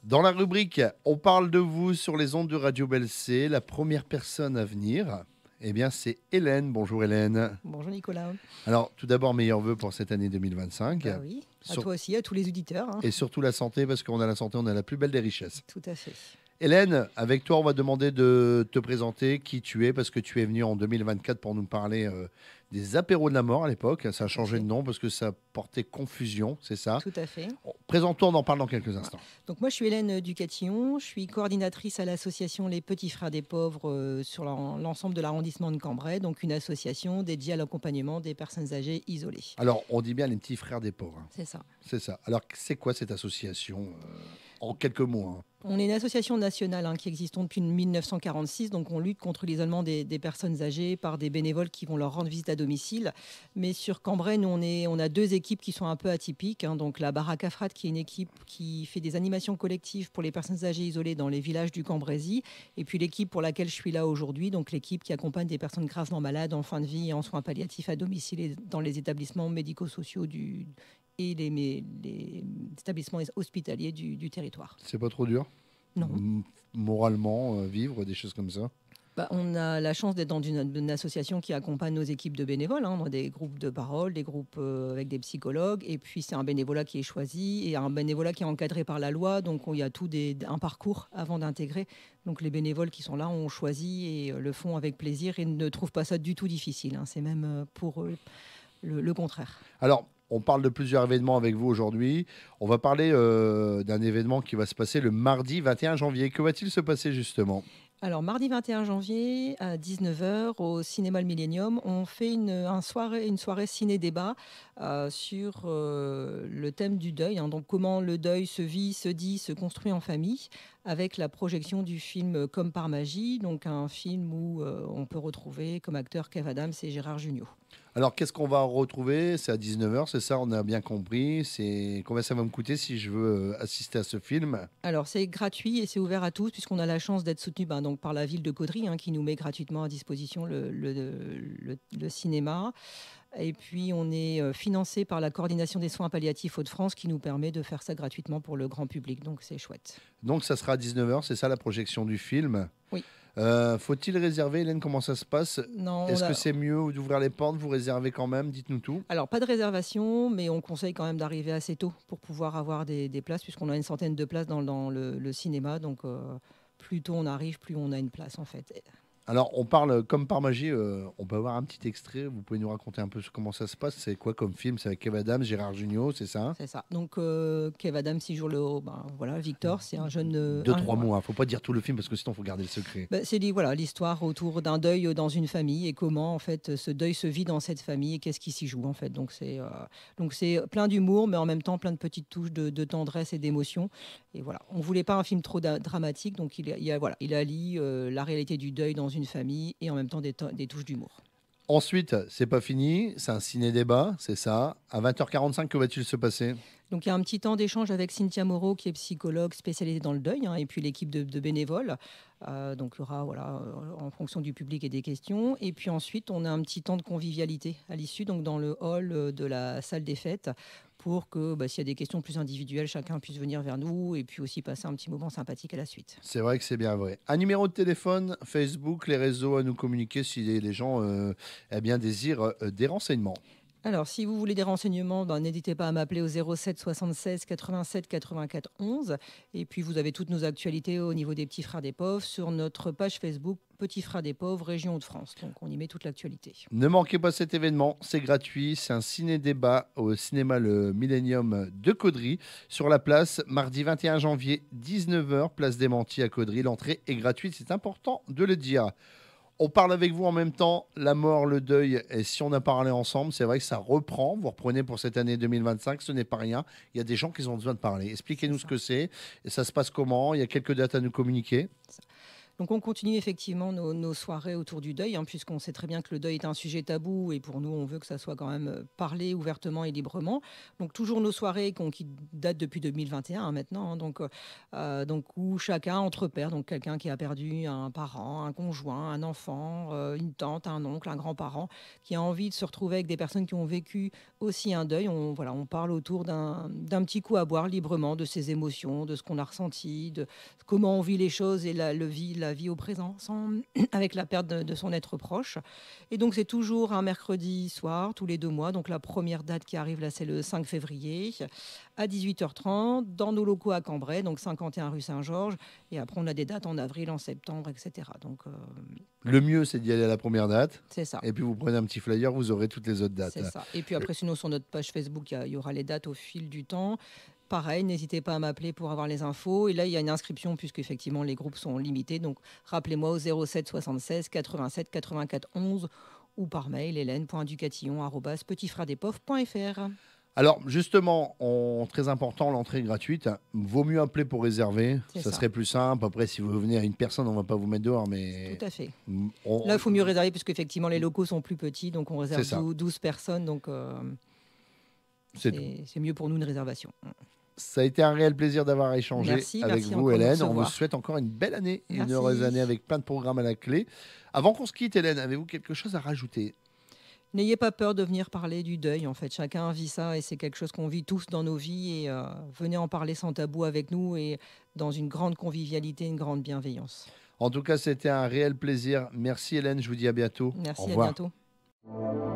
Dans la rubrique On parle de vous sur les ondes de Radio Belle-C, la première personne à venir, eh bien, c'est Hélène. Bonjour Hélène. Bonjour Nicolas. Alors, tout d'abord, meilleurs vœux pour cette année 2025. Bah oui, à Sur- toi aussi, à tous les auditeurs, hein. Et surtout la santé, parce qu'on a la santé, on a la plus belle des richesses. Tout à fait. Hélène, avec toi, on va demander de te présenter qui tu es, parce que tu es venue en 2024 pour nous parler des apéros de la mort à l'époque. Ça a changé fait. de nom parce que ça portait confusion, c'est ça. Tout à fait. Présente-toi, on en parle dans quelques instants. Donc moi je suis Hélène Ducatillon, je suis coordinatrice à l'association Les Petits Frères des Pauvres sur l'ensemble de l'arrondissement de Cambrai, donc une association dédiée à l'accompagnement des personnes âgées isolées. Alors, on dit bien les petits frères des pauvres, hein. C'est ça. C'est ça. Alors, c'est quoi cette association en quelques mots, hein? On est une association nationale qui existe depuis 1946, donc on lutte contre l'isolement des personnes âgées par des bénévoles qui vont leur rendre visite à domicile. Mais sur Cambrai, nous, on a deux équipes qui sont un peu atypiques. Donc la Baraque à Fratte, qui est une équipe qui fait des animations collectives pour les personnes âgées isolées dans les villages du Cambrésis. Et puis l'équipe pour laquelle je suis là aujourd'hui, donc l'équipe qui accompagne des personnes gravement malades en fin de vie et en soins palliatifs à domicile et dans les établissements médico-sociaux et les établissements hospitaliers du territoire. C'est pas trop dur? Non. Moralement, vivre, des choses comme ça? On a la chance d'être dans une association qui accompagne nos équipes de bénévoles. On a des groupes de parole, des groupes avec des psychologues. Et puis, c'est un bénévolat qui est choisi et un bénévolat qui est encadré par la loi. Donc, il y a un parcours avant d'intégrer. Donc, les bénévoles qui sont là ont choisi et le font avec plaisir et ne trouvent pas ça du tout difficile. C'est même pour eux le contraire. Alors, on parle de plusieurs événements avec vous aujourd'hui. On va parler d'un événement qui va se passer le mardi 21 janvier. Que va-t-il se passer justement? Alors, mardi 21 janvier à 19h au cinéma Le Millénium, on fait une soirée ciné-débat sur le thème du deuil. Donc, comment le deuil se vit, se dit, se construit en famille, avec la projection du film Comme par magie, donc un film où on peut retrouver comme acteurs Kev Adams et Gérard Jugnot. Alors, qu'est-ce qu'on va retrouver? C'est à 19h, c'est ça, on a bien compris. Combien ça va me coûter si je veux assister à ce film? Alors, c'est gratuit et c'est ouvert à tous, puisqu'on a la chance d'être soutenu donc, par la ville de Caudry, qui nous met gratuitement à disposition le cinéma. Et puis, on est financé par la coordination des soins palliatifs Hauts-de-France qui nous permet de faire ça gratuitement pour le grand public. Donc, c'est chouette. Donc, ça sera à 19h, c'est ça la projection du film? Oui. Faut-il réserver, Hélène? Comment ça se passe? Non. Est-ce que c'est mieux d'ouvrir les portes? Vous réservez quand même? Dites-nous tout. Alors, pas de réservation, mais on conseille quand même d'arriver assez tôt pour pouvoir avoir des places, puisqu'on a une centaine de places dans le cinéma. Donc, plus tôt on arrive, plus on a une place, en fait. Alors, on parle comme par magie. On peut avoir un petit extrait. Vous pouvez nous raconter un peu comment ça se passe? C'est quoi comme film? C'est avec Kev Adams, Gérard Jugnot, c'est ça? C'est ça. Donc, Kev Adams, 6 jours le haut. Voilà, Victor, c'est un jeune. Deux, trois mots. Faut pas dire tout le film parce que sinon, il faut garder le secret. C'est l'histoire autour d'un deuil dans une famille et comment, en fait, ce deuil se vit dans cette famille et qu'est-ce qui s'y joue, en fait. Donc, c'est plein d'humour, mais en même temps, plein de petites touches de tendresse et d'émotion. Et voilà. On voulait pas un film trop dramatique. Donc, il allie la réalité du deuil dans une famille et en même temps des touches d'humour. Ensuite, c'est pas fini, c'est un ciné-débat, c'est ça. À 20h45, que va-t-il se passer? Donc, il y a un petit temps d'échange avec Cynthia Moreau, qui est psychologue spécialisée dans le deuil, et puis l'équipe de bénévoles. Donc, il y aura, en fonction du public et des questions. Et puis ensuite, on a un petit temps de convivialité à l'issue, donc dans le hall de la salle des fêtes, pour que s'il y a des questions plus individuelles, chacun puisse venir vers nous et puis aussi passer un petit moment sympathique à la suite. C'est vrai que c'est bien vrai. Un numéro de téléphone, Facebook, les réseaux à nous communiquer si les gens désirent des renseignements. Alors, si vous voulez des renseignements, n'hésitez pas à m'appeler au 07 76 87 84 11. Et puis, vous avez toutes nos actualités au niveau des Petits Frères des Pauvres sur notre page Facebook Petits Frères des Pauvres, Région Hauts-de-France. Donc, on y met toute l'actualité. Ne manquez pas cet événement, c'est gratuit. C'est un ciné-débat au cinéma Le Millénium de Caudry, sur la place, mardi 21 janvier, 19h, place des Mentis à Caudry. L'entrée est gratuite, c'est important de le dire. On parle avec vous en même temps, la mort, le deuil, et si on a parlé ensemble, c'est vrai que ça reprend. Vous reprenez pour cette année 2025, ce n'est pas rien. Il y a des gens qui ont besoin de parler. Expliquez-nous ce que c'est, et ça se passe comment? Il y a quelques dates à nous communiquer. Donc on continue effectivement nos soirées autour du deuil, hein, puisqu'on sait très bien que le deuil est un sujet tabou et pour nous, on veut que ça soit quand même parlé ouvertement et librement. Donc toujours nos soirées qui datent depuis 2021 hein, maintenant, hein, donc où chacun entre pairs, donc quelqu'un qui a perdu un parent, un conjoint, un enfant, une tante, un oncle, un grand-parent, qui a envie de se retrouver avec des personnes qui ont vécu aussi un deuil. On parle autour d'un petit coup à boire librement de ses émotions, de ce qu'on a ressenti, de comment on vit les choses et la vie au présent avec la perte de son être proche. Et donc, c'est toujours un mercredi soir, tous les 2 mois. Donc, la première date qui arrive là, c'est le 5 février à 18h30 dans nos locaux à Cambrai, donc 51 rue Saint-Georges. Et après, on a des dates en avril, en septembre, etc. Donc, Le mieux, c'est d'y aller à la première date. c'est ça. Et puis, vous prenez un petit flyer, vous aurez toutes les autres dates. C'est ça. Et puis après, sinon, sur notre page Facebook, il y aura les dates au fil du temps. Pareil, n'hésitez pas à m'appeler pour avoir les infos. Et là, il y a une inscription puisqu'effectivement, les groupes sont limités. Donc, rappelez-moi au 07 76 87 84 11 ou par mail hélène.ducatillon@petitfreresdespauvres.fr. Alors, justement, très important, l'entrée est gratuite. Vaut mieux appeler pour réserver. C'est Ça ça. serait plus simple. Après, si vous venez à une personne, on ne va pas vous mettre dehors. Mais Tout à fait. on- Là, il faut mieux réserver puisqu'effectivement, les locaux sont plus petits. Donc, on c'est réserve ça. 12 personnes. Donc, C'est tout. c'est mieux pour nous une réservation. Ça a été un réel plaisir d'avoir échangé Merci avec encore vous, de me Hélène. On vous recevoir. souhaite encore une belle année et une Merci. heureuse année avec plein de programmes à la clé. Avant qu'on se quitte, Hélène, avez-vous quelque chose à rajouter? N'ayez pas peur de venir parler du deuil. En fait, chacun vit ça et c'est quelque chose qu'on vit tous dans nos vies. Et venez en parler sans tabou avec nous et dans une grande convivialité, une grande bienveillance. En tout cas, c'était un réel plaisir. Merci, Hélène. Je vous dis à bientôt. Au Merci, à revoir. bientôt.